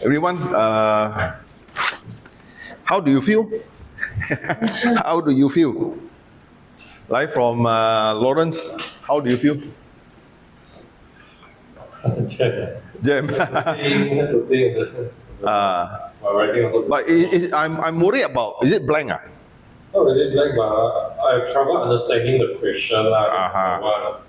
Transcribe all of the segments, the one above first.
Everyone, how do you feel? How do you feel? Like from Lawrence, how do you feel? Jam. But I'm worried about, is it blank? Not really blank, but I've trouble understanding the question.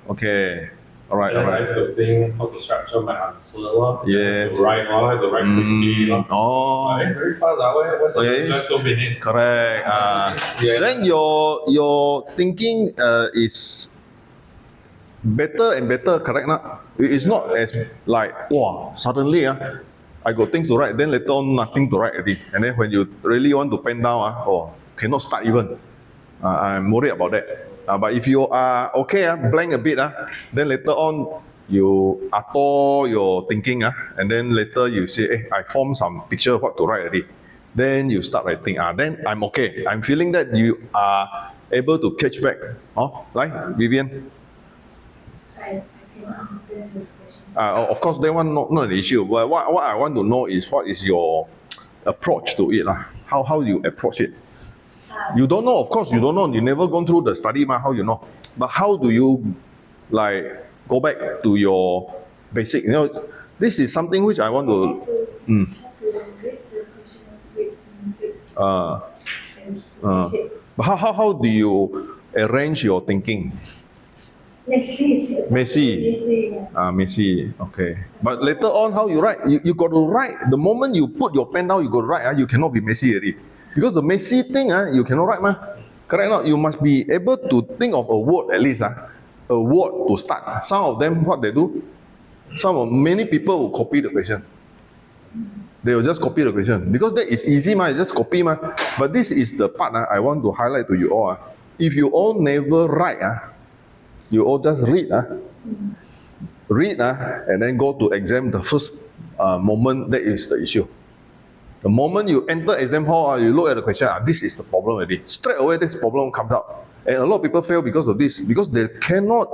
Okay. All right. I have to think how to structure my answer. Yes. To write quickly. Very fast. What's the so many? Correct. Then your thinking is better and better, correct? Not? It's not as like, wow, suddenly I got things to write, then later on nothing to write already. And then when you really want to pen down, cannot start even. I'm worried about that. But if you are okay, blank a bit, then later on you auto your thinking, and then later you say, hey, I form some picture of what to write already. Then you start writing. Then I'm okay. I'm feeling that you are able to catch back. Like Vivian? I cannot understand the question. Of course, that one not an issue. But what I want to know is what is your approach to it. How you approach it? You don't know, of course, you don't know. You never gone through the study, how you know? But how do you like go back to your basic? This is something which I want to. Read the question. But how do you arrange your thinking? Messy. Messy. Okay. But later on, how you write? You got to write. The moment you put your pen down, you got to write. You cannot be messy already. Because the messy thing, you cannot write, correct or not? You must be able to think of a word at least, a word to start. Some of them, what they do, many people will copy the question. They will just copy the question because that is easy, just copy, But this is the part I want to highlight to you all. If you all never write, you all just read, and then go to exam. The first moment, that is the issue. The moment you enter exam hall, you look at the question, this is the problem already. Straight away, this problem comes up. And a lot of people fail because of this, because they cannot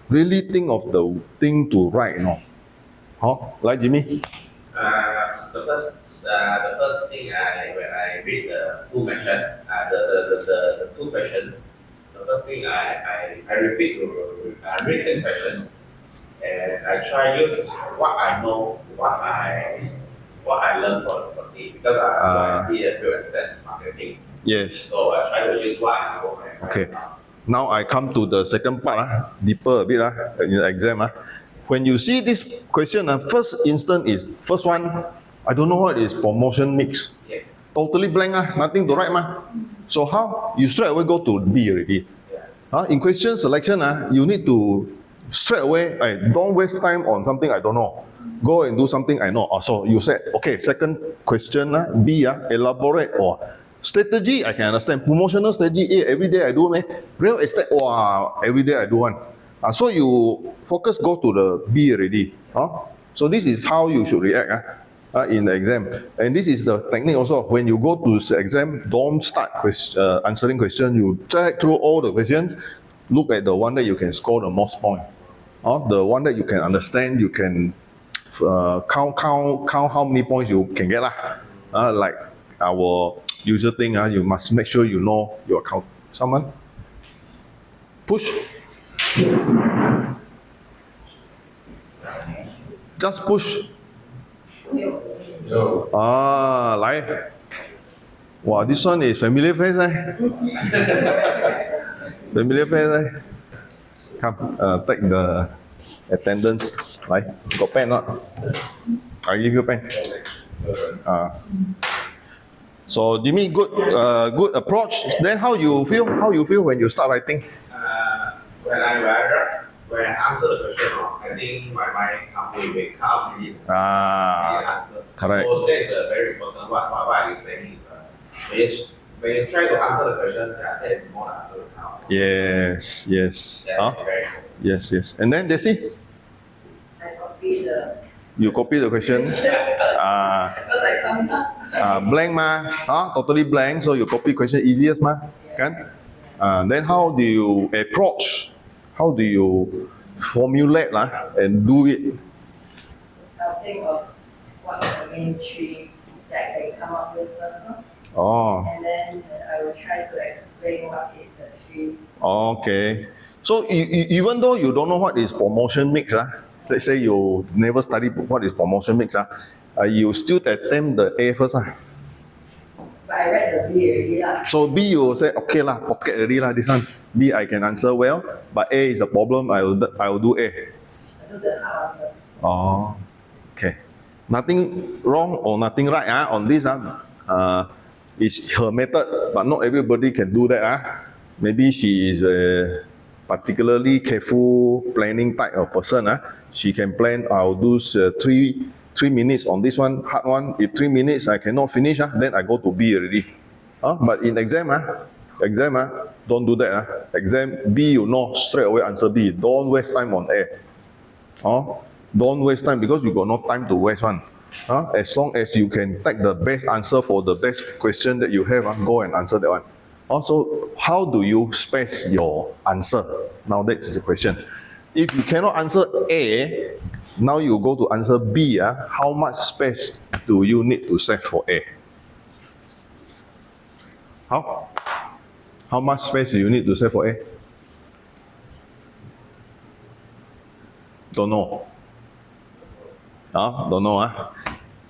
really think of the thing to write, Like Jimmy? The first thing when I read the two questions, the two questions, the first thing I repeat to read the questions, and I try use what I know, what I learned from the because I see a real estate marketing. Yes. So I try to use what I know. Okay. Now I come to the second part, deeper a bit in the exam. When you see this question, first one, I don't know what is promotion mix. Yeah. Totally blank, nothing to write. So how? You straight away go to B already. Yeah. In question selection, you need to straight away, don't waste time on something I don't know. Go and do something I know. So you said, okay, second question, B, elaborate or strategy, I can understand. Promotional strategy, every day I do. Real estate, every day I do one. So you focus, go to the B already. So this is how you should react in the exam. And this is the technique also. When you go to the exam, don't start answering questions. You check through all the questions. Look at the one that you can score the most point. The one that you can understand, you can count how many points you can get. Like our usual thing, you must make sure you know your count. Someone? Push. Just push. Like. Wow, this one is familiar face, Familiar face, Come, take the attendance. Like, got pen not? I give you a pen. So Jimmy, good approach. Then how you feel? How you feel when you start writing? When I answer the question, I think my mind will calm really answer. Correct. So that's a very important. What you're saying is when you try to answer the question, that is more the answer now. Yes. That is very important. Yes. And then Desi? I copy the. You copy the question. Blank totally blank. So you copy question easiest kan? Then how do you approach? How do you formulate and do it? I'll think of what's the main tree that they come up with first, no? Oh, And then I will try to explain what is the tree. okay. So even though you don't know what is promotion mix, say you never study what is promotion mix, you still attempt the A first. But I read the B already lah. So B you will say, okay lah, pocket already lah, this one. B I can answer well, but A is a problem, I will do A. I do the hard one first. Oh, okay. Nothing wrong or nothing right on this. It's her method, but not everybody can do that. Maybe she is a particularly careful planning type of person. She can plan, I'll do 3 minutes on this one, hard one. If 3 minutes I cannot finish, then I go to B already. But in exam, don't do that. Exam B, you know straight away answer B. Don't waste time on A. Don't waste time because you got no time to waste one. As long as you can take the best answer for the best question that you have, go and answer that one. Also, how do you space your answer? Now that is the question. If you cannot answer A, now you go to answer B. How much space do you need to save for A? How much space do you need to save for A? Don't know. Don't know.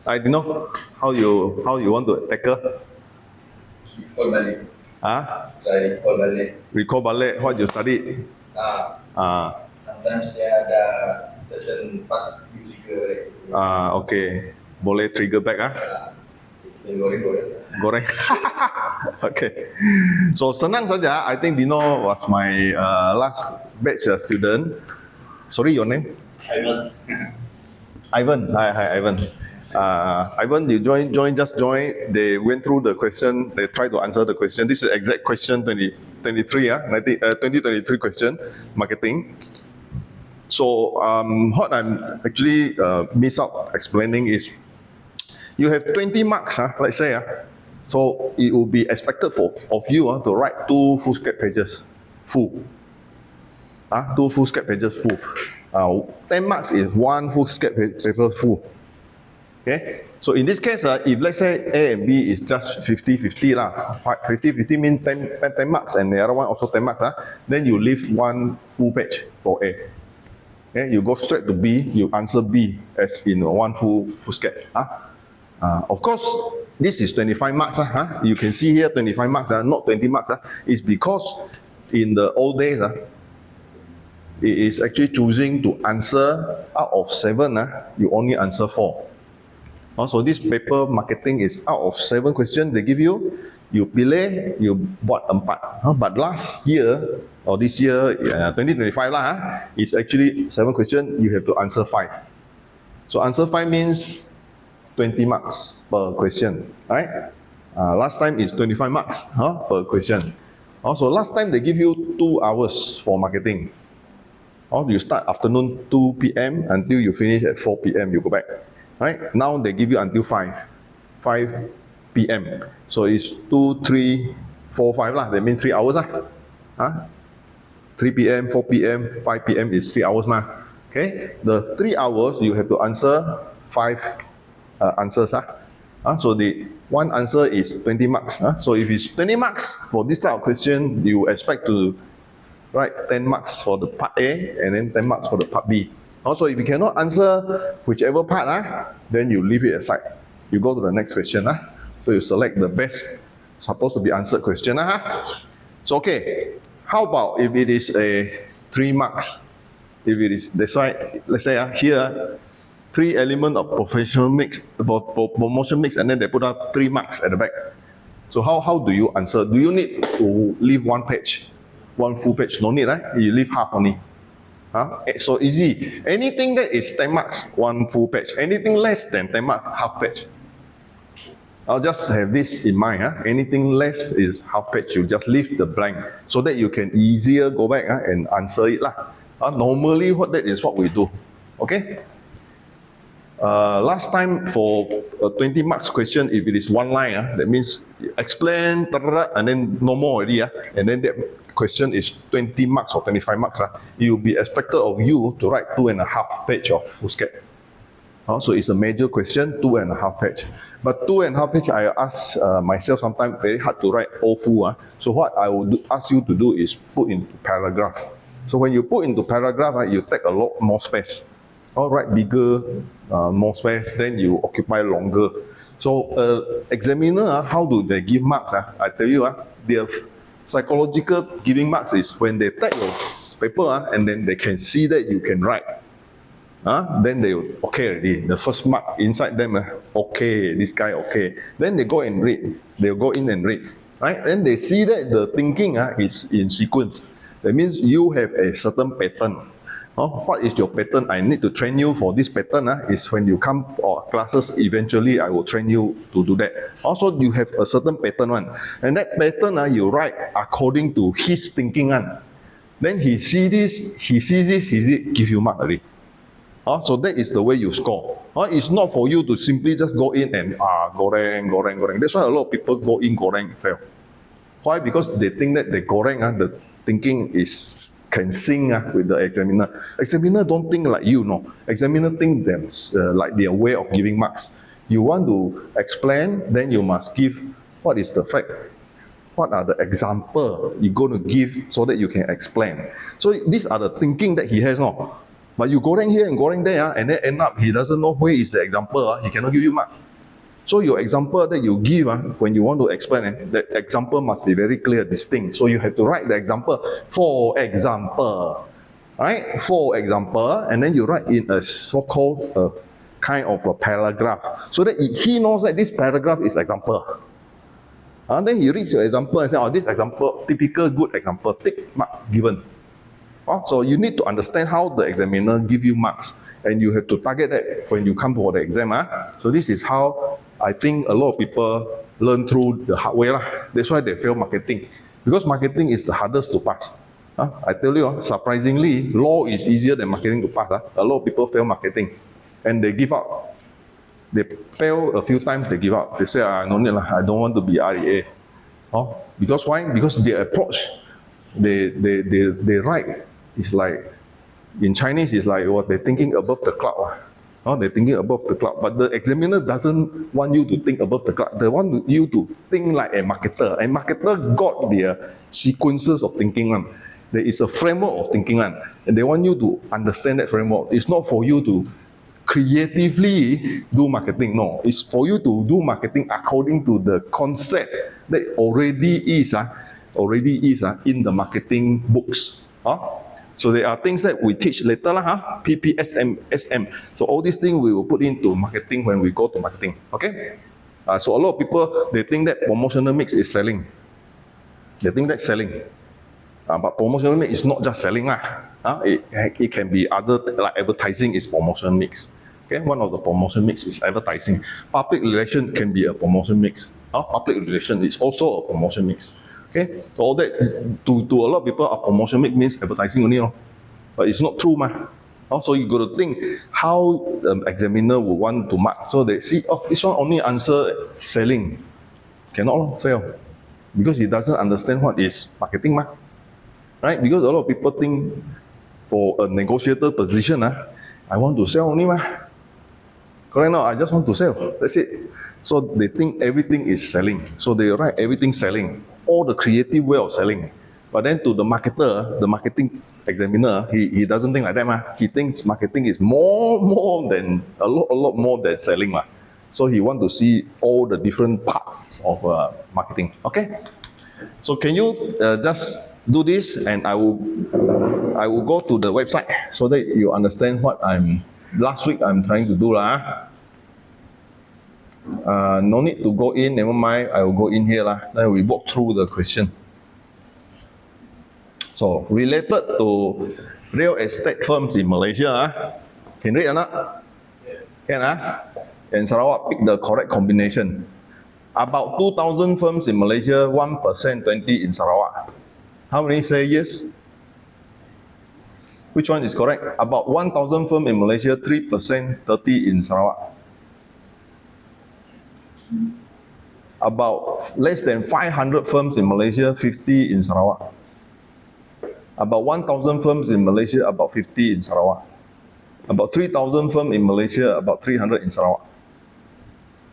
I don't know how you want to tackle. Recall balik. Try recall balik. Recall balik what you studied. Sometimes dia ada certain part you trigger balik. Okay. Boleh trigger back Goreng-goreng. Goreng. Okay. So senang saja. I think Dino was my last batch student. Sorry, your name? Ivan. Hi, Ivan. Ivan, you just join. They went through the question. They tried to answer the question. This is exact question 2023, 2023 question, marketing. So what I'm actually miss out explaining is, you have 20 marks, let's say. So it will be expected of you to write 2 foolscap pages, full. 2 foolscap pages full. 10 marks is 1 foolscap paper full. Okay, so in this case, if let's say A and B is just 50-50 lah, 50-50 means 10 marks and the other one also 10 marks, then you leave 1 full page for A. Okay, you go straight to B, you answer B as in 1 foolscap. Of course, this is 25 marks. You can see here 25 marks, not 20 marks. It's because in the old days, it is actually choosing to answer out of 7, you only answer 4. So this paper marketing is out of 7 questions they give you, you pilih, you buat 4. But last year, or this year, 2025 it's actually 7 questions, you have to answer 5. So answer 5 means 20 marks per question, right? Last time is 25 marks per question. Also, last time they give you 2 hours for marketing. You start afternoon 2 p.m. until you finish at 4 p.m. you go back. Right? Now they give you until 5 p.m. So it's 2, 3, 4, 5 lah. That means 3 hours 3 p.m., 4 p.m., 5 p.m. is 3 hours Okay? The 3 hours you have to answer 5 answers So the one answer is 20 marks. So if it's 20 marks for this type of question, you expect to write 10 marks for the part A and then 10 marks for the part B. Also, if you cannot answer whichever part, then you leave it aside. You go to the next question. So you select the best supposed to be answered question. So okay, how about if it is a 3 marks? If it is, that's why, let's say here, 3 element of professional mix, promotion mix, and then they put out 3 marks at the back. So how do you answer? Do you need to leave 1 page? 1 full page? No need, right? You leave half only. So easy. Anything that is 10 marks, 1 full page. Anything less than 10 marks, half page. I'll just have this in mind. Anything less is half page. You just leave the blank so that you can easier go back and answer it. Normally, that is what we do. Okay? Last time for a 20 marks question, if it is 1 line, that means explain, and then no more already. And then that question is 20 marks or 25 marks. It will be expected of you to write 2.5 pages of foolscap. So it's a major question, 2.5 page. But 2.5 page, I ask myself sometimes very hard to write all full. So what I would ask you to do is put into paragraph. So when you put into paragraph, you take a lot more space. Write bigger, more space, then you occupy longer. So examiner, how do they give marks? I tell you, their psychological giving marks is when they take your paper and then they can see that you can write. Then they okay already. The first mark inside them, okay, this guy okay. Then they go and read. They'll go in and read, right? Then they see that the thinking is in sequence. That means you have a certain pattern. What is your pattern? I need to train you for this pattern. Is when you come or classes, eventually I will train you to do that. Also, you have a certain pattern one. And that pattern, you write according to his thinking. Then he sees this, he sees this, give you mark already. So that is the way you score. It's not for you to simply just go in and goreng. That's why a lot of people go in goreng fail. Why? Because they think that the goreng, the thinking can sync with the examiner. Examiner don't think like you, no. Examiner think them like their way of giving marks. You want to explain, then you must give what is the fact. What are the example you're going to give so that you can explain. So these are the thinking that he has, no. But you goreng here and goreng there, and then end up he doesn't know where is the example. He cannot give you mark. So your example that you give when you want to explain, the example must be very clear, distinct. So you have to write the example. For example, right? For example, and then you write in a so-called kind of a paragraph, so that he knows that this paragraph is example. And then he reads your example and says, this example, typical good example, tick mark given. So you need to understand how the examiner give you marks, and you have to target that when you come for the exam. So this is how I think a lot of people learn through the hard way. That's why they fail marketing, because marketing is the hardest to pass. I tell you, surprisingly, law is easier than marketing to pass. A lot of people fail marketing, and they give up. They fail a few times, they give up. They say, no need, I don't want to be REA. Because why? Because their approach, they write. It's like, in Chinese, it's like they're thinking above the cloud. They're thinking above the cloud. But the examiner doesn't want you to think above the cloud. They want you to think like a marketer. A marketer got their sequences of thinking. There is a framework of thinking. And they want you to understand that framework. It's not for you to creatively do marketing. No, it's for you to do marketing according to the concept that already is in the marketing books. So there are things that we teach later, PPSM, SM. So all these things we will put into marketing when we go to marketing. Okay? So a lot of people, they think that promotional mix is selling. They think that's selling. But promotional mix is not just selling. It can be other, like advertising is promotion mix. Okay? One of the promotion mix is advertising. Public relation can be a promotion mix. Public relation is also a promotion mix. Okay, so all that to a lot of people, a promotion mix means advertising only, but it's not true, Also, you got to think how the examiner will want to mark. So they see, this one only answer selling, cannot fail, because he doesn't understand what is marketing, right? Because a lot of people think for a negotiator position, I want to sell only, correct? No, I just want to sell. That's it. So they think everything is selling. So they write everything selling. All the creative way of selling. But then to the marketer, the marketing examiner, he doesn't think like that. He thinks marketing is more than a lot more than selling. So he want to see all the different parts of marketing. Okay? So can you just do this, and I will go to the website so that you understand what last week I'm trying to do. No need to go in, never mind, I will go in here. Then we walk through the question. So, related to real estate firms in Malaysia, can you read or not? Can, And Sarawak pick the correct combination. About 2,000 firms in Malaysia, 1%, 20 in Sarawak. How many say yes? Which one is correct? About 1,000 firms in Malaysia, 3%, 30 in Sarawak. About less than 500 firms in Malaysia, 50 in Sarawak. About 1,000 firms in Malaysia, about 50 in Sarawak. About 3,000 firms in Malaysia, about 300 in Sarawak.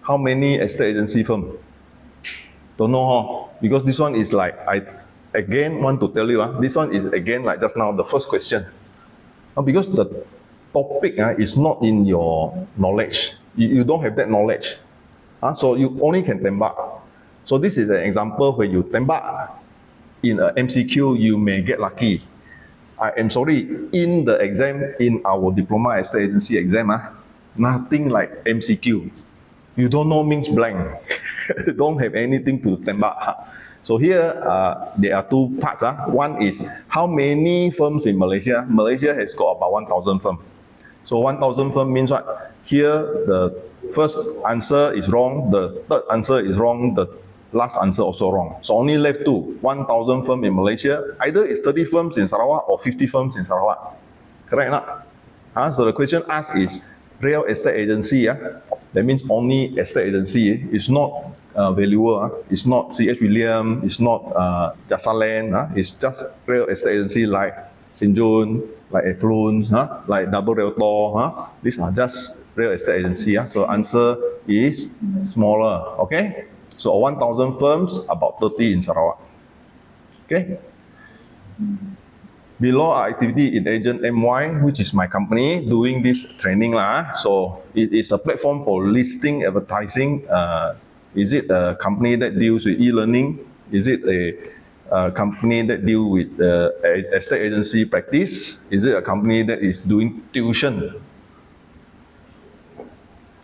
How many estate agency firm? Don't know, huh? Because this one is like, I again want to tell you, this one is again like just now, the first question. Because the topic is not in your knowledge. You don't have that knowledge. So you only can tembak. So this is an example where you tembak in a MCQ, you may get lucky. I am sorry, in the exam, in our diploma estate agency exam, nothing like MCQ. You don't know means blank. Don't have anything to tembak. So here, there are two parts. One is how many firms in Malaysia? Malaysia has got about 1,000 firms. So 1,000 firms means what? Here, the first answer is wrong, the third answer is wrong, the last answer also wrong. So only left two. 1,000 firms in Malaysia. Either it's 30 firms in Sarawak or 50 firms in Sarawak. Correct or not? So the question asked is real estate agency. That means only estate agency. It's not valuer. It's not C.H. William. It's not Jasa Land. It's just real estate agency like St. John, like Affluence, like Double Realtor. These are just real estate agency. So answer is smaller. Okay. So 1,000 firms, about 30 in Sarawak. Okay. Below are activity in Agent MY, which is my company doing this training So it is a platform for listing, advertising. Is it a company that deals with e-learning? Is it a company that deals with estate agency practice? Is it a company that is doing tuition?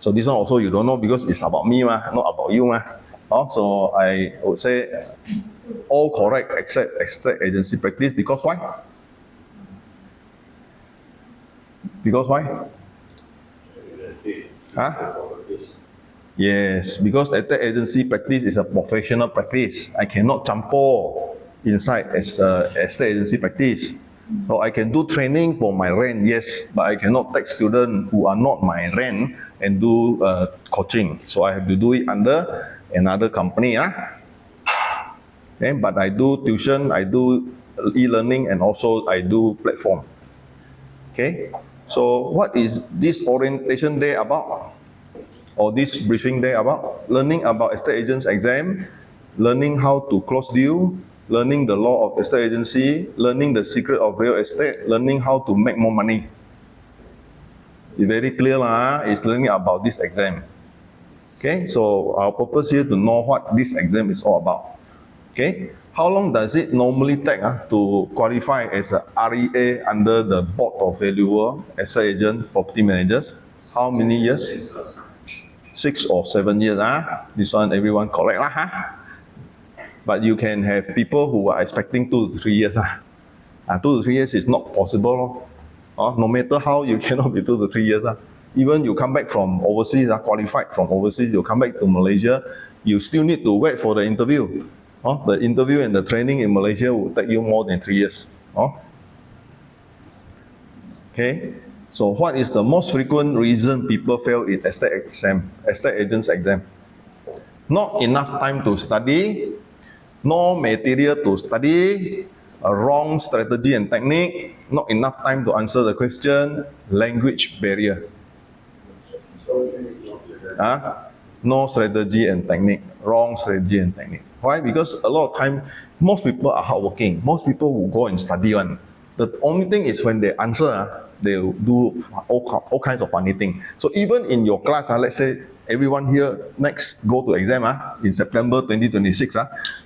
So this one also you don't know because it's about me, not about you. So I would say all correct except estate agency practice. Because why? Because why? Yes, because estate agency practice is a professional practice. I cannot campur inside as estate agency practice. So I can do training for my rent, yes, but I cannot take students who are not my rent and do coaching. So I have to do it under another company. Okay, but I do tuition, I do e-learning, and also I do platform. Okay, so what is this orientation day about? Or this briefing day about? Learning about estate agents exam, learning how to close deal, learning the law of estate agency, learning the secret of real estate, learning how to make more money. It's very clear, it's learning about this exam. Okay, so our purpose here to know what this exam is all about. Okay, how long does it normally take to qualify as a REA under the Board of Valuer, estate agent, property managers? How many years? 6 or 7 years. This one everyone correct But you can have people who are expecting 2 to 3 years. 2 to 3 years is not possible. No matter how, you cannot be 2 to 3 years. Even you come back from overseas, qualified from overseas, you come back to Malaysia, you still need to wait for the interview. The interview and the training in Malaysia will take you more than 3 years. Okay, so what is the most frequent reason people fail in estate agents exam? Not enough time to study, no material to study, a wrong strategy and technique, not enough time to answer the question, language barrier. No strategy and technique, wrong strategy and technique. Why? Because a lot of time, most people are hardworking. Most people will go and study one. The only thing is when they answer, they will do all kinds of funny things. So even in your class, let's say everyone here next go to exam in September 2026,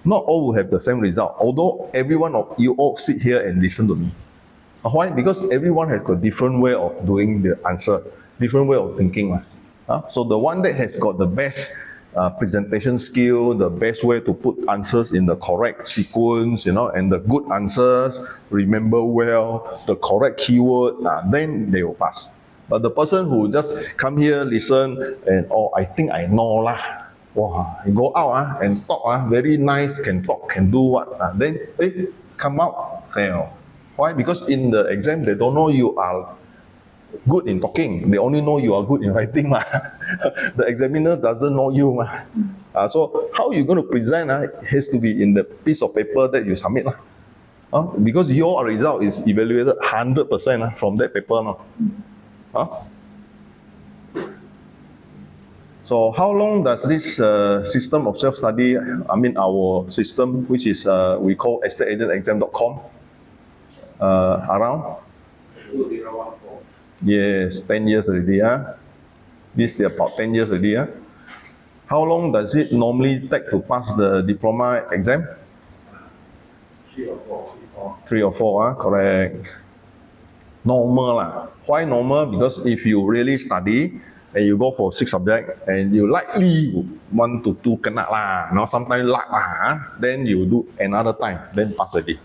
not all will have the same result. Although everyone of you all sit here and listen to me. Why? Because everyone has got different way of doing the answer, different way of thinking. So the one that has got the best presentation skill, the best way to put answers in the correct sequence, and the good answers, remember well, the correct keyword, then they will pass. But the person who just come here, listen, and I think I know lah. Wow, you go out and talk, very nice, can talk, can do what, then come out, fail. Why? Because in the exam, they don't know you are good in talking. They only know you are good in writing. The examiner doesn't know you. So how you going to present has to be in the piece of paper that you submit. Because your result is evaluated 100% from that paper. Huh? So how long does this system of self-study, our system, which is we call estateagentexam.com, around? 2014. Yes, 10 years already. This is about 10 years already. How long does it normally take to pass the diploma exam? 3 or 4. 3 or 4, correct. Normal lah. Why normal? Because if you really study and you go for 6 subjects and you likely 1 to 2 kena lah, sometimes luck lah, then you do another time, then pass already.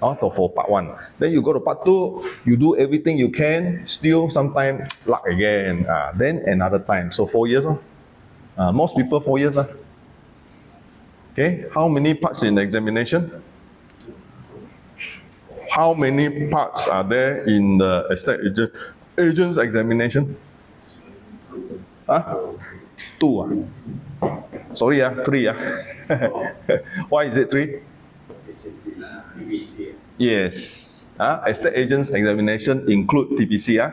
So for part 1. Then you go to part 2, you do everything you can, still sometimes luck again, then another time. So 4 years. Most people 4 years. Okay, how many parts in the examination? How many parts are there in the estate agent's examination? 2. Sorry, 3. Why is it 3? Yes. Estate agent's examination include TPC,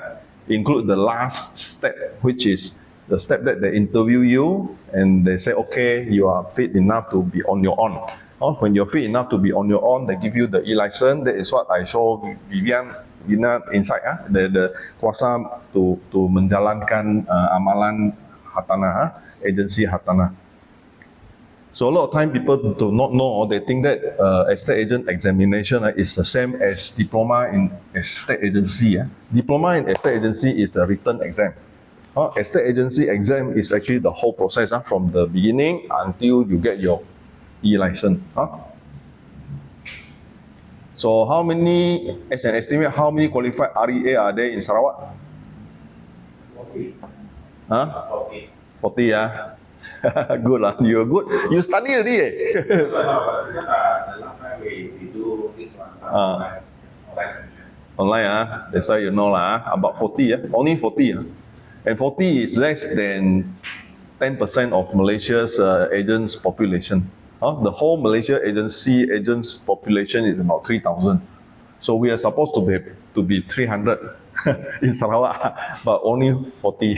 include the last step, which is the step that they interview you and they say, okay, you are fit enough to be on your own. When you're fit enough to be on your own, they give you the e-license. That is what I show Vivian inside, the kuasa to menjalankan amalan hartanah, agency hartanah. So a lot of time people do not know, they think that estate agent examination is the same as diploma in estate agency. Diploma in estate agency is the written exam. Estate agency exam is actually the whole process from the beginning until you get your e-license. So how many, as an estimate, how many qualified REA are there in Sarawak? 40. 40, Good lah, you're good. You study already. Because the last time we do this one, Online, that's why you know lah. About 40, only 40. And 40 is less than 10% of Malaysia's agents population. The whole Malaysia agency agents population is about 3,000. So we are supposed to be 300 in Sarawak, but only 40.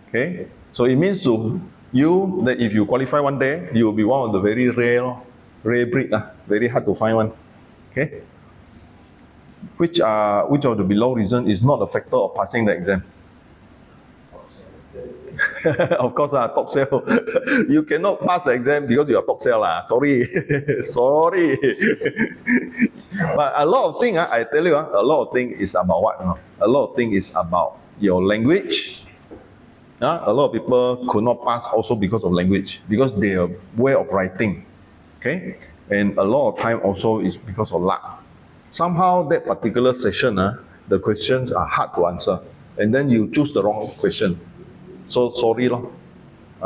Okay, so it means to you that if you qualify one day, you will be one of the very rare breed, very hard to find one. Okay, which of the below reason is not a factor of passing the exam? Of course, top sale. You cannot pass the exam because you are top sale. Sorry. Sorry. But a lot of things, I tell you, a lot of things is about what? A lot of things is about your language. A lot of people could not pass also because of language, because their way of writing. Okay? And a lot of time also is because of luck. Somehow that particular session, the questions are hard to answer. And then you choose the wrong question. So sorry.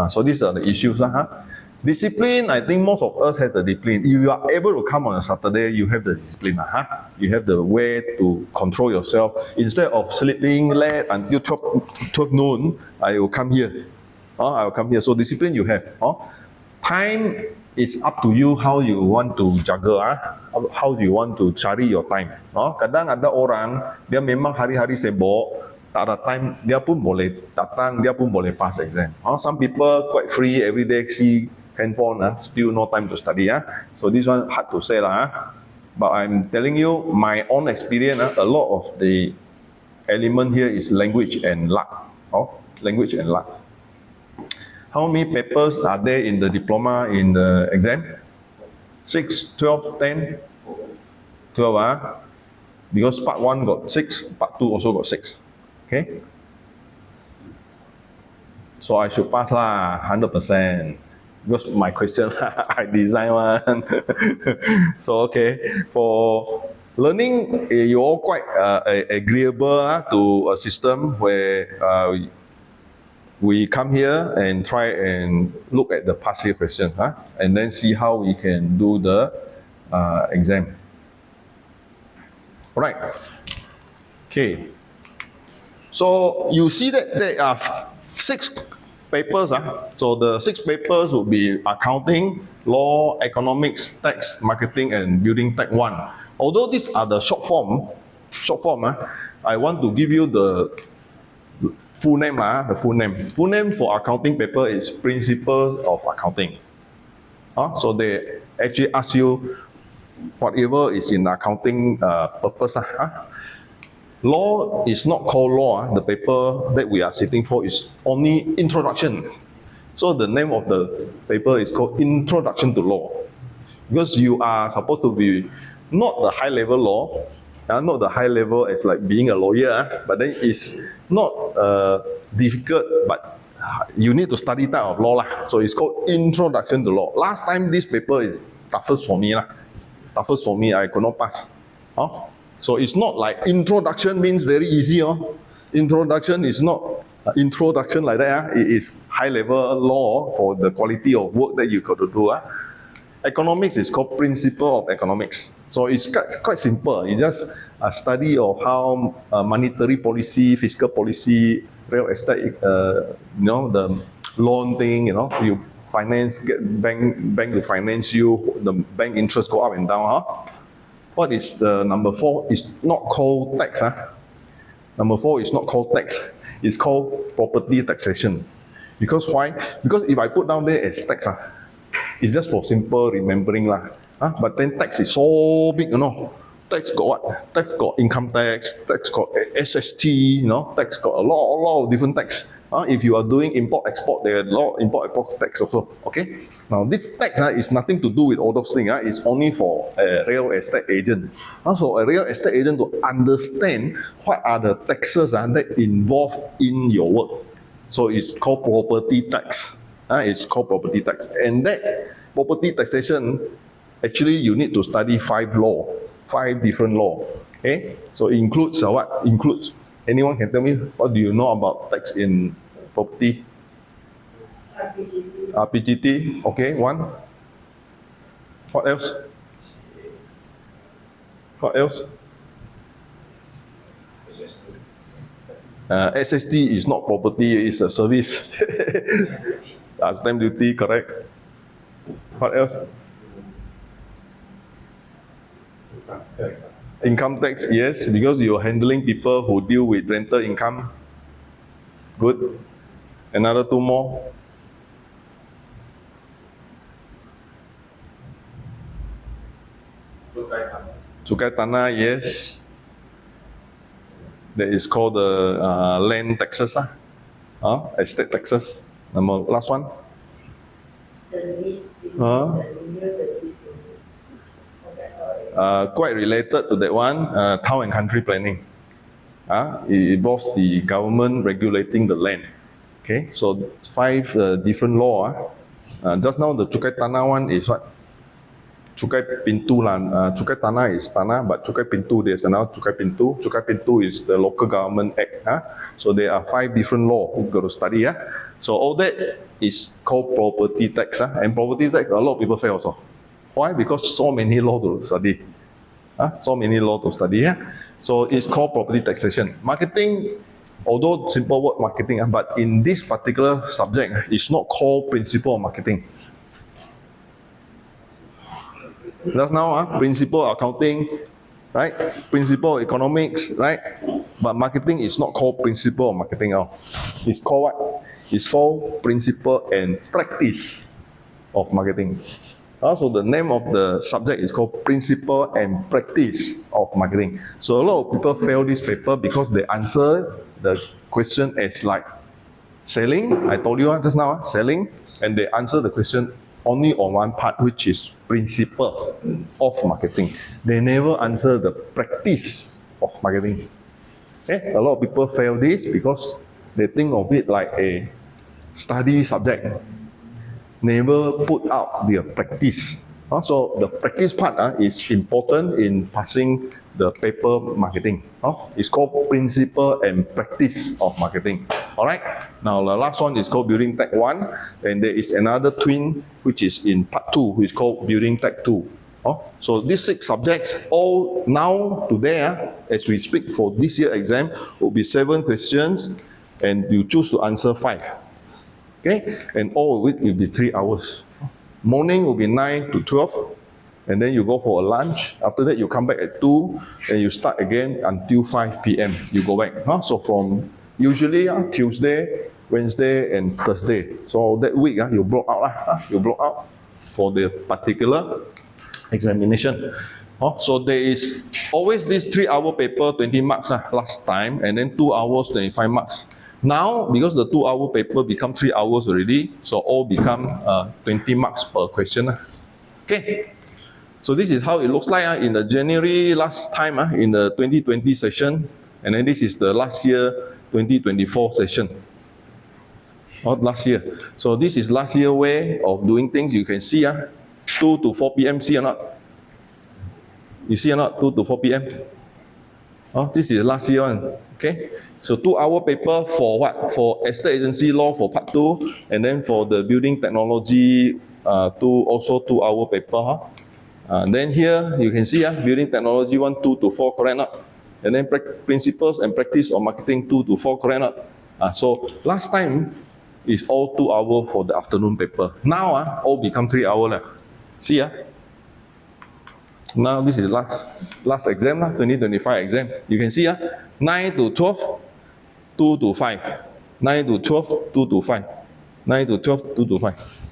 So these are the issues. Discipline, I think most of us has the discipline. If you are able to come on a Saturday, you have the discipline. You have the way to control yourself. Instead of sleeping late until 12 noon, I will come here. I will come here. So discipline you have. Time is up to you how you want to juggle. How do you want to cari your time. Kadang ada orang, dia memang hari-hari sibuk, tak ada time, dia pun boleh datang, dia pun boleh pass exam. Some people quite free, every day see handphone, still no time to study. So this one hard to say lah. But I'm telling you, my own experience, a lot of the element here is language and luck. Language and luck. How many papers are there in the diploma in the exam? 6, 12, 10? 12, because part 1 got 6, part 2 also got 6. Okay? So I should pass 100%. Because my question, I design one. So okay, for learning, you all quite agreeable to a system where we come here and try and look at the past year question, and then see how we can do the exam. All right. Okay. So you see that there are 6 papers. So the 6 papers will be accounting, law, economics, tax, marketing, and building tech 1. Although these are the short form, short form. I want to give you the full name. The full name. Full name for accounting paper is Principles of Accounting. So they actually ask you whatever is in accounting purpose. Law is not called law. The paper that we are sitting for is only introduction. So the name of the paper is called Introduction to Law. Because you are supposed to be not the high level law, not the high level as like being a lawyer, but then it's not difficult, but you need to study type of law. So it's called Introduction to Law. Last time this paper is toughest for me. Toughest for me, I could not pass. So it's not like introduction means very easy. Introduction is not introduction like that. It is high level law for the quality of work that you got to do. Economics is called Principle of Economics. So it's quite simple. It's just a study of how monetary policy, fiscal policy, real estate, the loan thing, you finance, get bank to finance you, the bank interest go up and down. What is number 4 is not called tax. Number 4 is not called tax. It's called property taxation. Because why? Because if I put down there as tax, it's just for simple remembering. But then tax is so big, Tax got what? Tax got income tax, tax got SST, tax got a lot of different tax. If you are doing import-export, there are a lot of import-export tax also. Okay? Now, this tax is nothing to do with all those things. It's only for a real estate agent. So, a real estate agent to understand what are the taxes that involve in your work. So, it's called property tax. It's called property tax. And that property taxation, actually, you need to study 5 different law. Okay? So, it includes what? Includes. Anyone can tell me what do you know about tax in property? RPGT. Okay, 1. What else? What else? SST is not property, it's a service. Stamp duty, correct. What else? Income tax, yes, because you're handling people who deal with rental income. Good. Another 2 more. Cukai tanah, yes. That is called the land taxes, estate taxes. Last one. The lease, the lease. Quite related to that one, town and country planning. It involves the government regulating the land. Okay, so 5 different law. Just now the Cukai Tanah one is what? Cukai Pintu lah. Cukai Tanah is Tanah, but Cukai Pintu there's another Cukai Pintu. Cukai Pintu is the local government act. So there are 5 different law you got to study. So all that is called property tax. And property tax, a lot of people fail also. Why? Because so many law to study. So many law to study. So it's called property taxation. Marketing, although simple word marketing, but in this particular subject, it's not called principle of marketing. Just now, principle of accounting, right? Principle of economics, right? But marketing is not called principle of marketing. It's called what? It's called principle and practice of marketing. So the name of the subject is called Principle and Practice of Marketing. So a lot of people fail this paper because they answer the question as like selling. I told you just now, selling, and they answer the question only on one part, which is principle of marketing. They never answer the practice of marketing. Okay? A lot of people fail this because they think of it like a study subject. Never put out their practice. So the practice part is important in passing the paper marketing. It's called Principle and Practice of Marketing. Alright, now the last one is called Building Tech 1, and there is another twin which is in part 2, which is called Building Tech 2. So these 6 subjects, all now today, as we speak for this year exam, will be 7 questions, and you choose to answer 5. Okay, and all of it will be 3 hours. Morning will be 9 to 12, and then you go for a lunch. After that, you come back at 2, and you start again until 5 p.m. You go back. So from usually Tuesday, Wednesday, and Thursday. So that week you block out. You block out for the particular examination. So there is always this 3-hour paper, 20 marks last time, and then 2 hours, 25 marks. Now, because the 2-hour paper become 3 hours already, so all become 20 marks per question. Okay. So this is how it looks like in the January last time in the 2020 session, and then this is the last year 2024 session. Last year. So this is last year way of doing things. You can see 2 to 4 p.m. See or not? You see or not? 2 to 4 p.m. This is last year one. Okay. So 2-hour paper for what? For estate agency law for part 2, and then for the building technology also 2-hour paper. Then here you can see building technology 1, 2 to 4, correct not? And then principles and practice of marketing 2 to 4, correct not? So last time is all 2 hours for the afternoon paper. Now all become 3 hours. See now this is last exam 2025 exam. You can see 9 to 12, 2 to 5. 9 to 12, 2 to 5. 9 to 12, 2 to 5.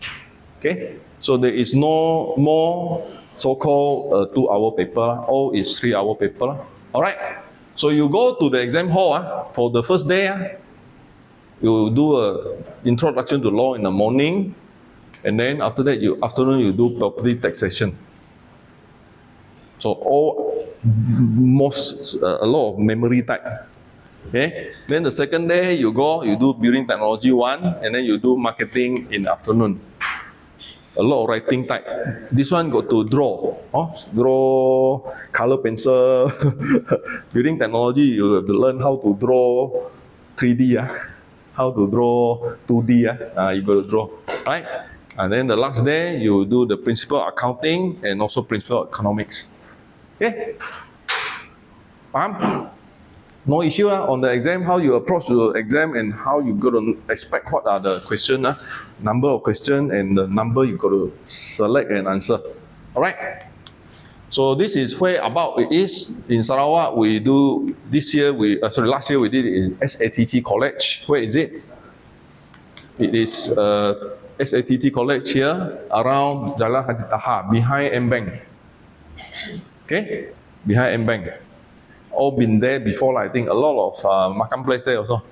Okay? So there is no more so-called 2-hour paper. All is 3-hour paper. Alright? So you go to the exam hall for the first day. You do an introduction to law in the morning, and then after that, afternoon you do property taxation. So a lot of memory type. Okay. Then the second day you do building technology 1, and then you do marketing in the afternoon. A lot of writing type. This one got to draw. Draw, color pencil. Building technology, you have to learn how to draw 3D. How to draw 2D. You got to draw. Right? And then the last day, you do the principal accounting and also principal economics. Okay? Paham? No issue on the exam, how you approach the exam and how you got to expect what are the questions, number of questions and the number you got to select and answer. Alright? So this is where about it is. In Sarawak, we do, last year we did it in SATT College. Where is it? It is SATT College here, around Jalan Haji Taha, behind M-Bank. Okay? Behind M-Bank. All been there before, I think a lot of makan place there also.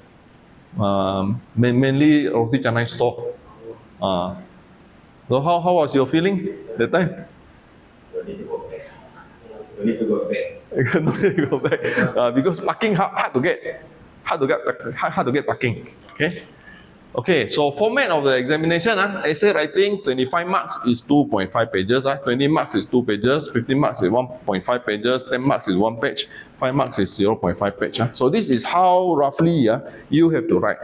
Mainly roti canai store. So how was your feeling that time? Don't need to go back. Don't need to go back. No need to go back. Because parking hard to get. Hard to get parking. Okay. Okay, so format of the examination, essay writing, 25 marks is 2.5 pages, 20 marks is 2 pages, 15 marks is 1.5 pages, 10 marks is 1 page, 5 marks is 0.5 page. So this is how roughly you have to write.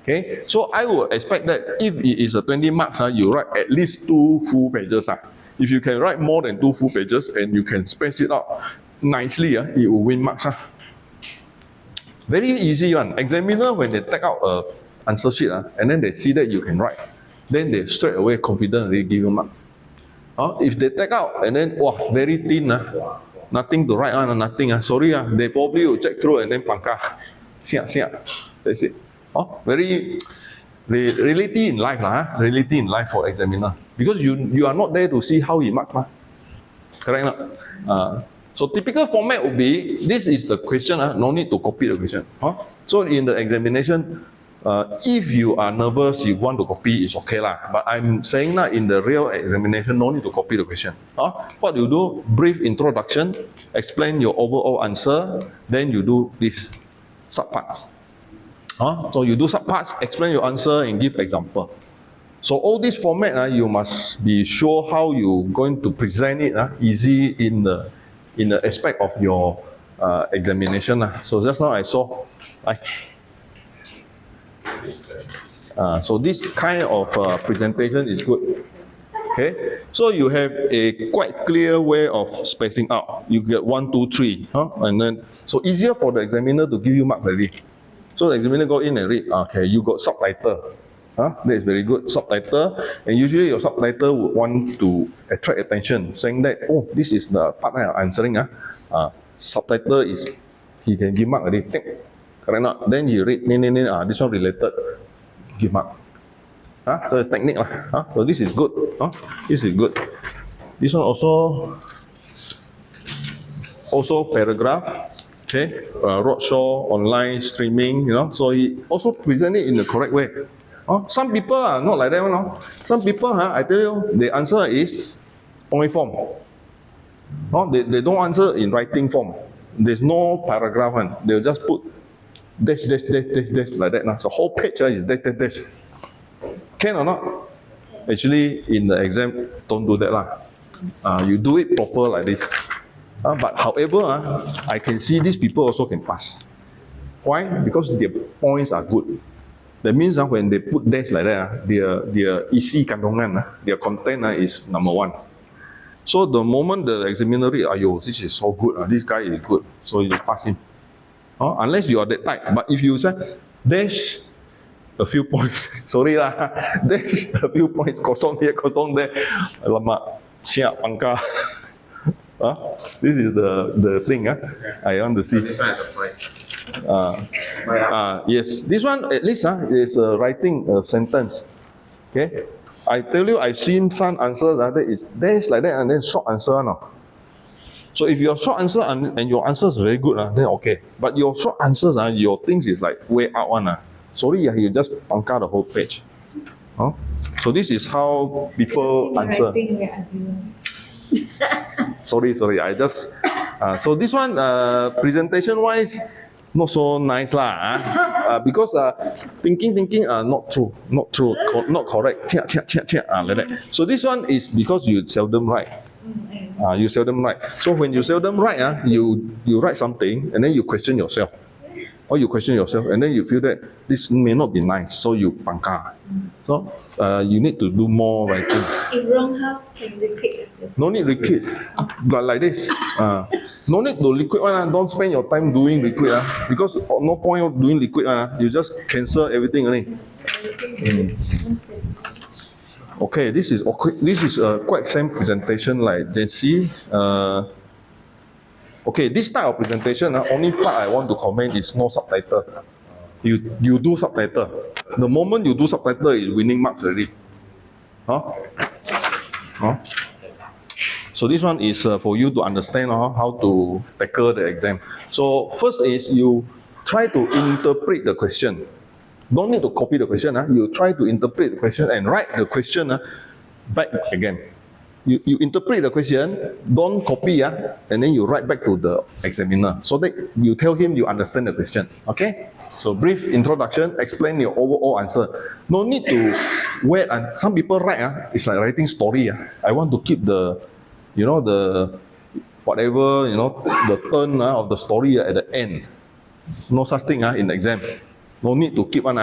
Okay, so I would expect that if it is a 20 marks, you write at least 2 full pages. If you can write more than 2 full pages and you can space it out nicely, it will win marks. Very easy one. Examiner, when they take out a answer sheet and then they see that you can write, then they straight away confidently give you marks. If they take out and then very thin, nothing to write nothing, sorry, they probably will check through and then pangkah, siap. That's it. Very reality in life reality in life for examiner, because you are not there to see how he marks. Correct not? So typical format would be, this is the question, no need to copy the question. So in the examination, if you are nervous, you want to copy, it's okay lah. But I'm saying that in the real examination, no need to copy the question. What you do, brief introduction, explain your overall answer, then you do this subparts. So you do subparts, explain your answer and give example. So all this format, you must be sure how you going to present it easy in the aspect of your examination. So just now I saw, so this kind of presentation is good. Okay, so you have a quite clear way of spacing out. You get 1, 2, 3, and then so easier for the examiner to give you mark already. So the examiner go in and read. Okay, you got subtitle. That is very good. Subtitle, and usually your subtitle would want to attract attention, saying that, oh, this is the part I'm answering. Subtitle is, he can give mark already. Correct not? Then you read, this one related, give mark. So it's technique lah. So this is good. This is good. This one also paragraph. Okay, roadshow, online streaming. So he also present it in the correct way. Some people are not like that one. Some people, I tell you, the answer is point form. They don't answer in writing form. There's no paragraph one. They'll just put dash dash dash dash dash like that. So whole page is dash dash dash. Can or not? Actually, in the exam, don't do that lah. You do it proper like this. But however, I can see these people also can pass. Why? Because their points are good. That means when they put dash like that, their isi kandungan, their content is number one. So the moment the examiner read, ayo, this is so good, this guy is good, so you pass him. Unless you are that type. But if you say dash a few points, sorry lah, dash a few points, kosong here, kosong there, alamak, siap pangka. This is the thing I want to see. This one is a point. Yes, this one at least is writing a sentence. Okay, I tell you, I've seen some answers that is dash like that and then short answer. So if your short answer and your answer is very good, then okay. But your short answers, your things is like way out one. Sorry, you just pangka the whole page. So this is how people answer. Sorry, I just so this one presentation wise not so nice lah, because thinking not true, not correct, like that. So this one is because you seldom write. You seldom write. So when you seldom write, you write something and then you question yourself. Or you question yourself and then you feel that this may not be nice, so you pangka. So you need to do more writing. If wrong, how can they pick it? No need liquid, but like this. No need to liquid one. Don't spend your time doing liquid because no point of doing liquid one. You just cancel everything only. Okay, this is quite same presentation like JC. Okay, this type of presentation, only part I want to comment is no subtitle. You do subtitle. The moment you do subtitle, is winning marks already. So this one is for you to understand how to tackle the exam. So first is you try to interpret the question. Don't need to copy the question. You try to interpret the question and write the question back again. You interpret the question, don't copy, and then you write back to the examiner so that you tell him you understand the question. Okay? So brief introduction, explain your overall answer. No need to wait. Some people write, it's like writing story. I want to keep the whatever, the turn of the story at the end. No such thing in the exam. No need to keep on.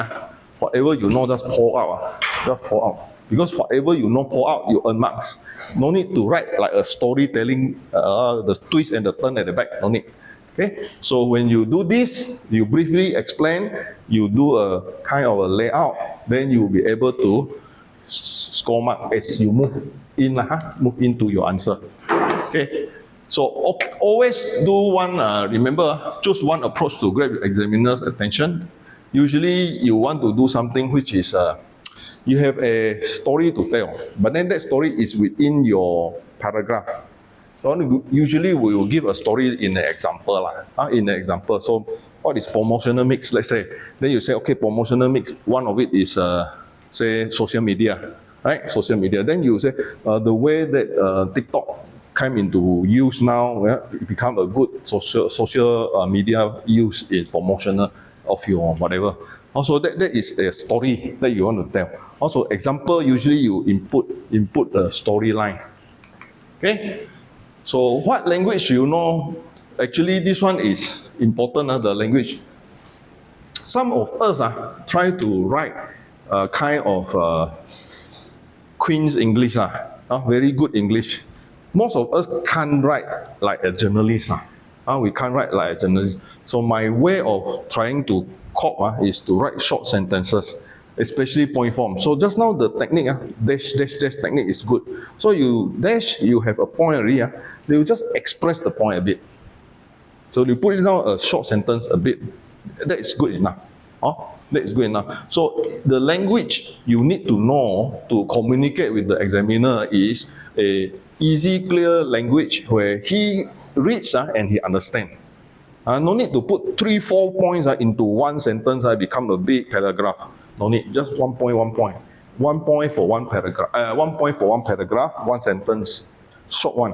Whatever you know, just pour out. Just pour out. Because whatever you know, pour out, you earn marks. No need to write like a storytelling, the twist and the turn at the back. No need. Okay. So when you do this, you briefly explain, you do a kind of a layout, then you will be able to score mark as you move into your answer. Okay. So always do one. Remember, choose one approach to grab your examiner's attention. Usually, you want to do something which is you have a story to tell, but then that story is within your paragraph. So usually we will give a story in an example. In an example, so what is promotional mix, let's say. Then you say, okay, promotional mix, one of it is, say, social media, right? Social media. Then you say, the way that TikTok came into use now, it become a good social media use in promotional of your whatever. Also, that is a story that you want to tell. Also, example, usually you input a storyline. Okay? So, what language you know? Actually, this one is important, the language. Some of us try to write a kind of Queen's English, very good English. Most of us can't write like a journalist. We can't write like a journalist. So my way of trying to cope is to write short sentences. especially point form. So just now the technique, dash, dash, dash technique is good. So you dash, you have a point already, they will just express the point a bit. So you put it down a short sentence a bit, that is good enough. That is good enough. So the language you need to know to communicate with the examiner is a easy, clear language where he reads and he understands. No need to put 3-4 points into one sentence, become a big paragraph. No need, just 1 point, 1 point. 1 point for one paragraph, 1 point for one paragraph, one sentence, short one.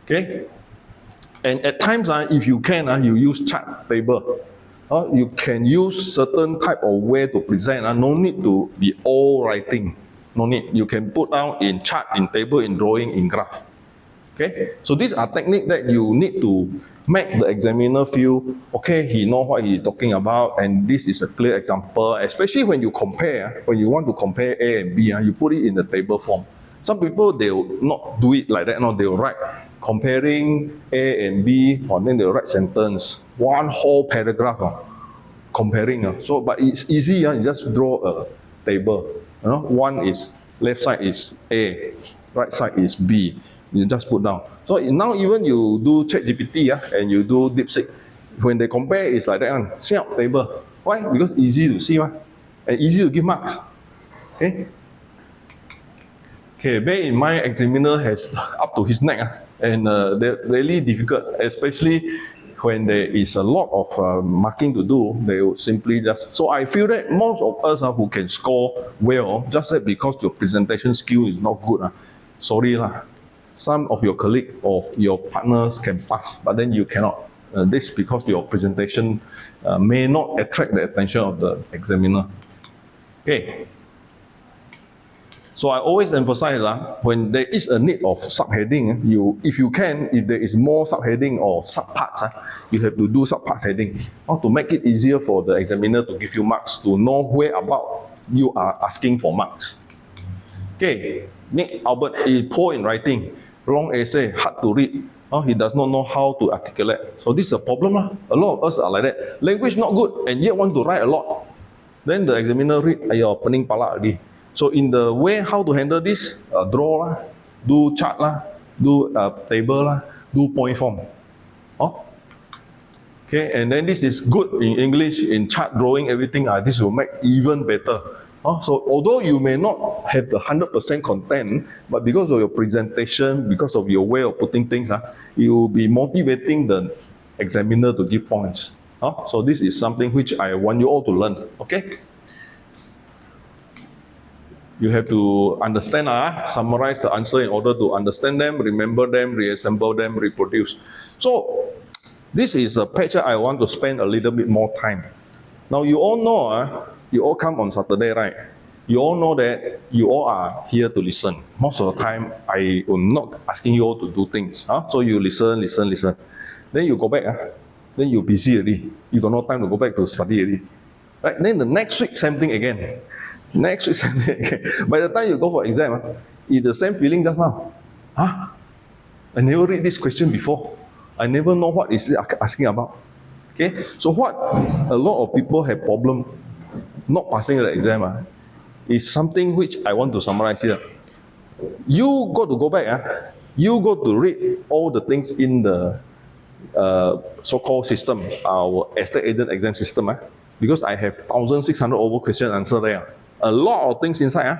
Okay? And at times, if you can, you use chart table. You can use certain type of way to present. No need to be all writing. No need. You can put down in chart, in table, in drawing, in graph. Okay? So these are techniques that you need to make the examiner feel, okay, he knows what he's talking about, and this is a clear example, especially when you compare, when you want to compare A and B, you put it in the table form. Some people, they will not do it like that, no, they will write comparing A and B, and then they will write sentence, one whole paragraph, comparing. So, but it's easy, you just draw a table. One is, left side is A, right side is B. You just put down. So now even you do ChatGPT and you do DeepSeek, when they compare, it's like that. See out table. Why? Because easy to see, and easy to give marks. Okay. Okay. Bear in mind, examiner has up to his neck, and they're really difficult, especially when there is a lot of marking to do. They will simply just. So I feel that most of us who can score well, just that because your presentation skill is not good. Sorry lah. Some of your colleagues or your partners can pass, but then you cannot. This because your presentation may not attract the attention of the examiner. Okay. So I always emphasize when there is a need of subheading, if you can, if there is more subheading or subparts, you have to do subpart heading, to make it easier for the examiner to give you marks, to know where about you are asking for marks. Okay. Nick Albert is poor in writing. Long essay, hard to read. He does not know how to articulate. So this is a problem. A lot of us are like that. Language not good and yet want to write a lot. Then the examiner read, you're pening pala already. So in the way how to handle this, draw, do chart, do table, do point form. Okay, and then this is good in English, in chart drawing, everything. This will make even better. So although you may not have the 100% content, but because of your presentation, because of your way of putting things, you will be motivating the examiner to give points. So this is something which I want you all to learn. Okay? You have to understand, summarize the answer in order to understand them, remember them, reassemble them, reproduce. So this is a page I want to spend a little bit more time. Now you all know, you all come on Saturday, right? You all know that you all are here to listen. Most of the time, I am not asking you all to do things. So you listen. Then you go back, then you're busy already. You got no time to go back to study already. Right? Then the next week, same thing again. Next week, same thing again. By the time you go for exam, it's the same feeling just now. I never read this question before. I never know what is it asking about. Okay? So what a lot of people have problem not passing the exam is something which I want to summarize here. You got to go back, you got to read all the things in the so-called system, our estate agent exam system, because I have 1,600 over question answer there. A lot of things inside.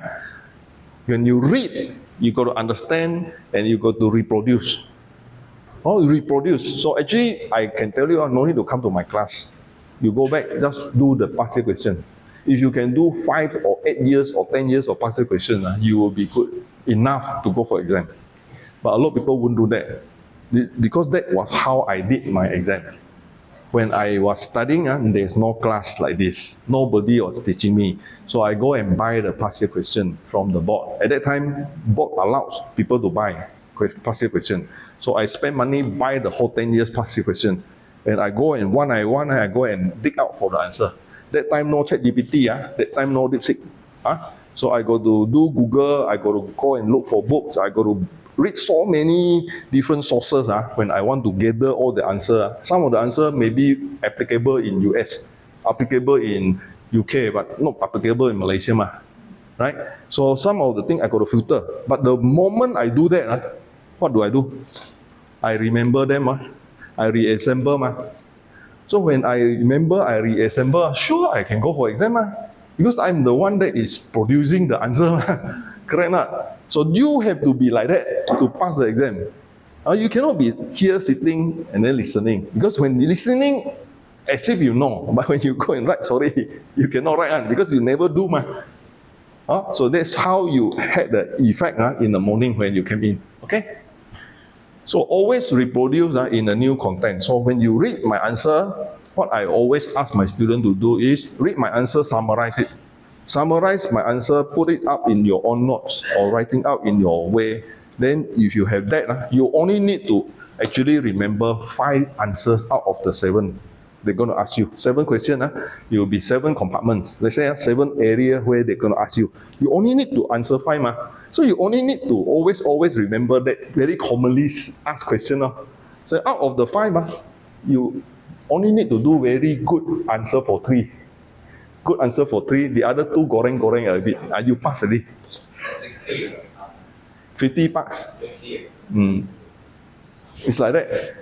When you read, you got to understand and you got to reproduce. Reproduce. So actually, I can tell you, no need to come to my class. You go back, just do the past year question. If you can do 5 or 8 years or 10 years of past year question, you will be good enough to go for exam. But a lot of people wouldn't do that. Because that was how I did my exam. When I was studying, there's no class like this. Nobody was teaching me. So I go and buy the past year question from the board. At that time, board allows people to buy past year question. So I spend money, buy the whole 10 years past year question. And I go and one by one, I go and dig out for the answer. That time no ChatGPT, that time no DeepSeek. So I go to do Google, I go and look for books, I go to read so many different sources when I want to gather all the answer. Some of the answer may be applicable in US, applicable in UK, but not applicable in Malaysia, right? So some of the things I got to filter. But the moment I do that, what do? I remember them, I reassemble. So when I remember, I reassemble, sure, I can go for exam. Because I'm the one that is producing the answer. Correct not? So you have to be like that to pass the exam. You cannot be here sitting and then listening. Because when you're listening, as if you know, but when you go and write, sorry, you cannot write because you never do. So that's how you had the effect in the morning when you came in. Okay? So always reproduce in a new content. So when you read my answer, what I always ask my student to do is read my answer, summarize it. Summarize my answer, put it up in your own notes or writing out in your way. Then if you have that, you only need to actually remember 5 answers out of the 7. They're going to ask you 7 questions. It will be 7 compartments. Let's say 7 areas where they're going to ask you. You only need to answer 5. So you only need to always remember that very commonly asked question. So out of the 5, you only need to do very good answer for 3. Good answer for 3. The other 2 goreng a bit. You pass already. 60. 50 bucks. 50. It's like that.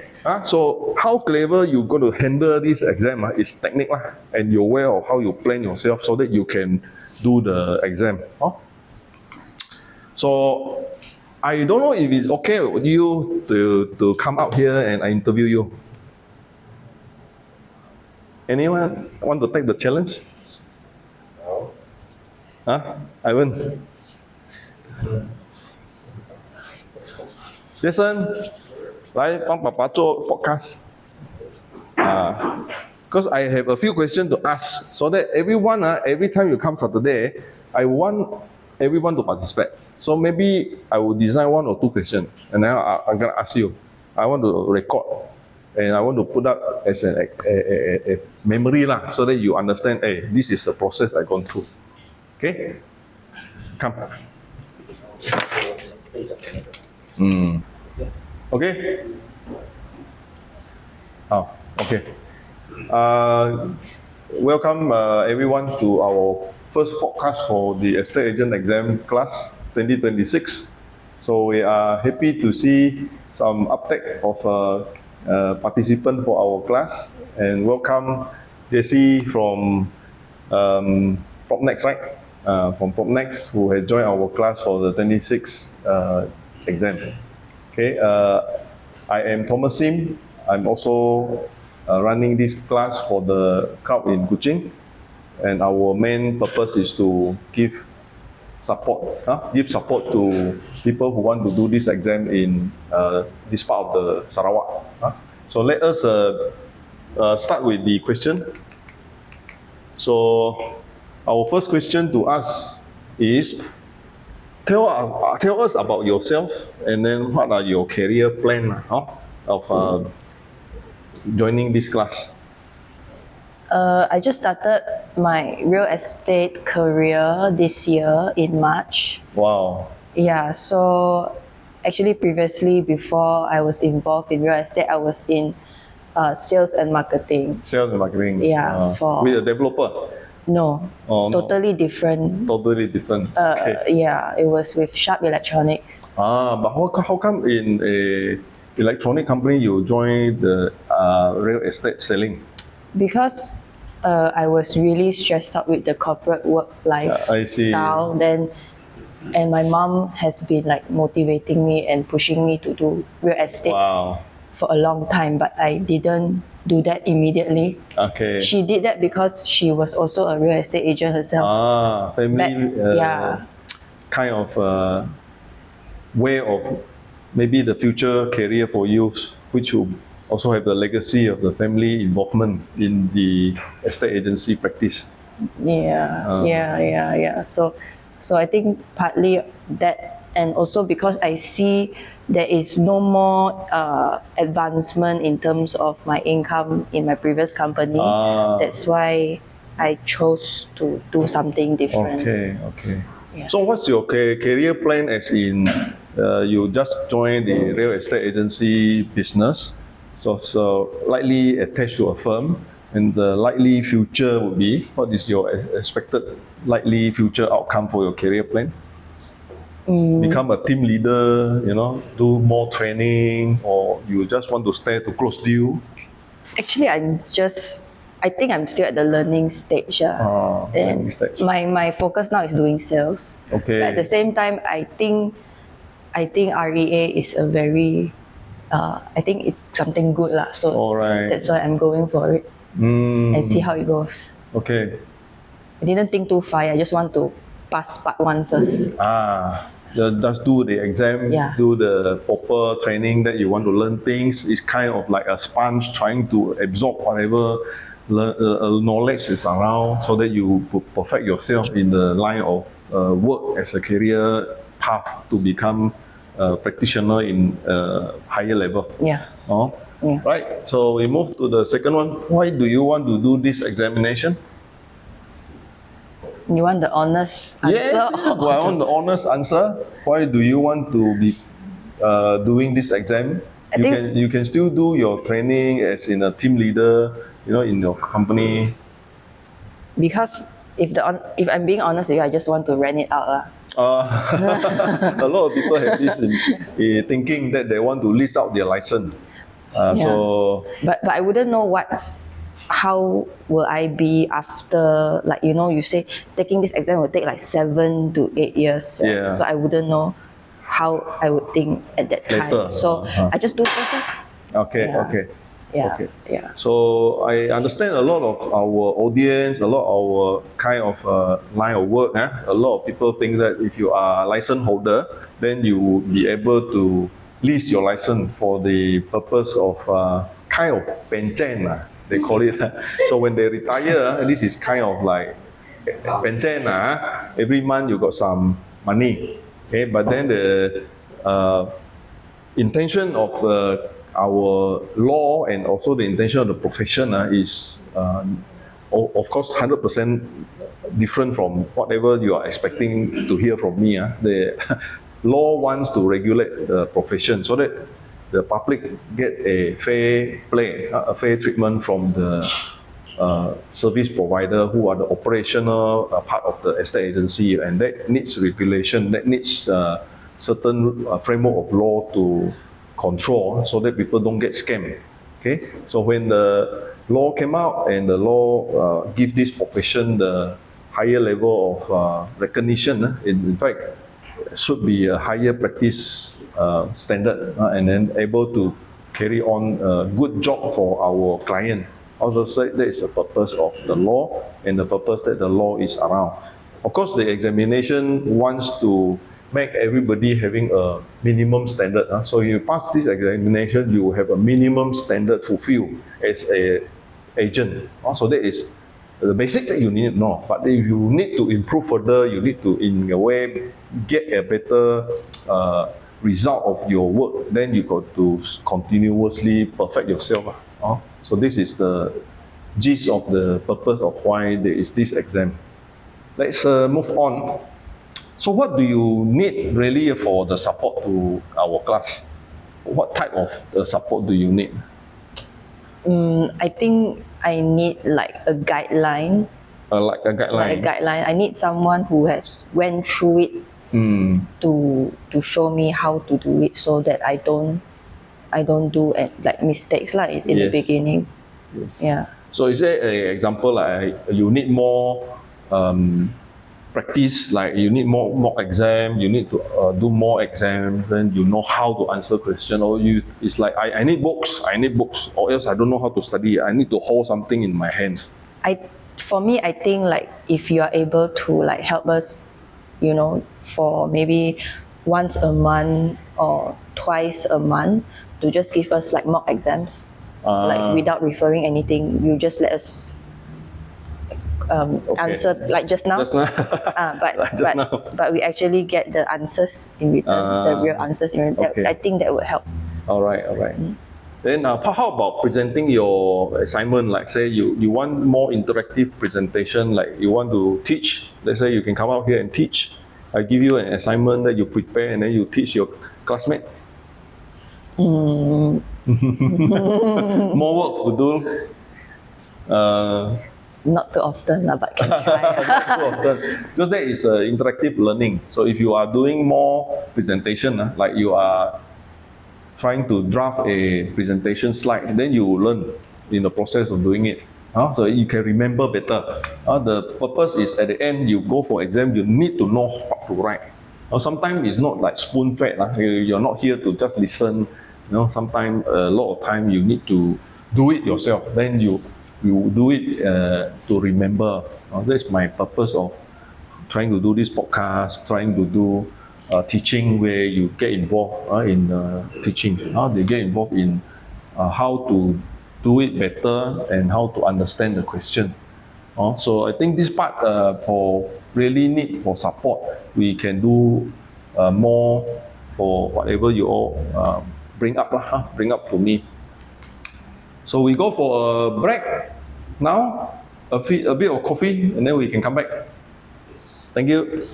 So how clever you going to handle this exam is technique and you're aware of how you plan yourself so that you can do the exam. So I don't know if it's okay with you to come out here and I interview you. Anyone want to take the challenge? No. Ivan? Jason? 来帮爸爸做 podcast. Because I have a few questions to ask so that everyone, every time you come Saturday, I want everyone to participate. So maybe I will design 1 or 2 questions and then I'm going to ask you. I want to record and I want to put up as a memory so that you understand, hey, this is the process I've gone through. Okay? Come. Okay? Okay. Welcome everyone to our first podcast for the Estate Agent Exam Class 2026. So we are happy to see some uptake of participants for our class and welcome Jesse from PropNext, right? From PropNext who has joined our class for the 26 exam. Okay, I am Thomas Sim. I'm also running this class for the crowd in Kuching, and our main purpose is to give support to people who want to do this exam in this part of the Sarawak. So let us start with the question. So our first question to us is, tell us about yourself and then what are your career plan of joining this class. I just started my real estate career this year in March. Wow. Yeah, so actually previously before I was involved in real estate, I was in sales and marketing. Sales and marketing. Yeah, with a developer. No, totally different. Totally different. Yeah, it was with Sharp Electronics. But how come in a electronic company you joined the real estate selling? Because I was really stressed out with the corporate work lifestyle. And my mom has been like motivating me and pushing me to do real estate for a long time, but I didn't do that immediately. Okay. She did that because she was also a real estate agent herself. Family. Kind of way of maybe the future career for you, which will also have the legacy of the family involvement in the estate agency practice. Yeah. So I think partly that, and also because I see there is no more advancement in terms of my income in my previous company. That's why I chose to do something different. Okay. Yeah. So what's your career plan as in you just joined the real estate agency business, so likely attached to a firm, And the likely future would be, what is your expected likely future outcome for your career plan? Become a team leader, do more training, or you just want to stay to close deal? Actually, I think I'm still at the learning stage. Learning stage. My focus now is doing sales. Okay. But at the same time, I think REA is a very, I think it's something good lah. So Alright. that's why I'm going for it and see how it goes. Okay. I didn't think too far. I just want to pass part 1 first. Just do the exam, Yeah. do the proper training that you want to learn things. It's kind of like a sponge trying to absorb whatever knowledge is around so that you perfect yourself in the line of work as a career path to become a practitioner in higher level. Yeah. Oh? Yeah. Right, so we move to the second one. Why do you want to do this examination? You want the honest answer? Yes, well, I want the honest answer. Why do you want to be doing this exam? I You can still do your training as in a team leader, in your company. Because if I'm being honest with you, I just want to rent it out lah. A lot of people have this thinking that they want to lease out their license. So But I wouldn't know how will I be after, like, you say taking this exam will take like 7 to 8 years. Right? Yeah. So I wouldn't know how I would think at that time. Later. So I just do first. okay, Yeah. okay. Yeah. Okay. Yeah. So I understand a lot of our audience, a lot of our kind of line of work. A lot of people think that if you are a license holder, then you will be able to lease your license for the purpose of kind of pension, they call it. So when they retire, this is kind of like pension. Every month you got some money. Okay, but then the intention of our law and also the intention of the profession is of course 100% different from whatever you are expecting to hear from me. The law wants to regulate the profession so that the public get a fair play, a fair treatment from the service provider who are the operational part of the estate agency, and that needs regulation, that needs certain framework of law to control so that people don't get scammed. Okay, so when the law came out and the law give this profession the higher level of recognition, in fact should be a higher practice standard and then able to carry on a good job for our client. Also say that is the purpose of the law and the purpose that the law is around. Of course, the examination wants to make everybody having a minimum standard. So you pass this examination, you will have a minimum standard fulfilled as a agent. So that is the basic that you need to know. But if you need to improve further, you need to, in a way, get a better result of your work, then you got to continuously perfect yourself. So this is the gist of the purpose of why there is this exam. Let's move on. So what do you need really for the support to our class? What type of support do you need? I think I need like a guideline. Like a guideline? Like a guideline. I need someone who has went through it to show me how to do it so that I don't do like mistakes like in the beginning. Yes. Yeah. So is there an example like you need more practice, like you need more mock exam, you need to do more exams, and you know how to answer question, or it's like I need books, or else I don't know how to study. I need to hold something in my hands. For me, I think like if you are able to like help us, for maybe once a month or twice a month, to just give us like mock exams, like without referring anything, you just let us answer like just now. But we actually get the answers in return, the real answers in return. Okay. I think that would help. All right. Then how about presenting your assignment? Like say you want more interactive presentation, like you want to teach. Let's say you can come out here and teach. I give you an assignment that you prepare and then you teach your classmates. More work to do. Not too often, lah, but can try. Too often. Because that is interactive learning. So if you are doing more presentation, like you are trying to draft a presentation slide, then you will learn in the process of doing it. So you can remember better. The purpose is at the end, you go for exam, you need to know what to write. Sometimes it's not like spoon-fed. You're not here to just listen. Sometimes, a lot of time, you need to do it yourself. Then you do it to remember. That's my purpose of trying to do this podcast, trying to do teaching, where you get involved in teaching. They get involved in how to do it better and how to understand the question. So I think this part for really need for support, we can do more for whatever you all bring up to me. So we go for a break now, a bit of coffee, and then we can come back. Thank you.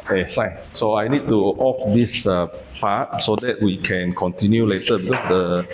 Okay, Sai. So I need to off this part so that we can continue later, because the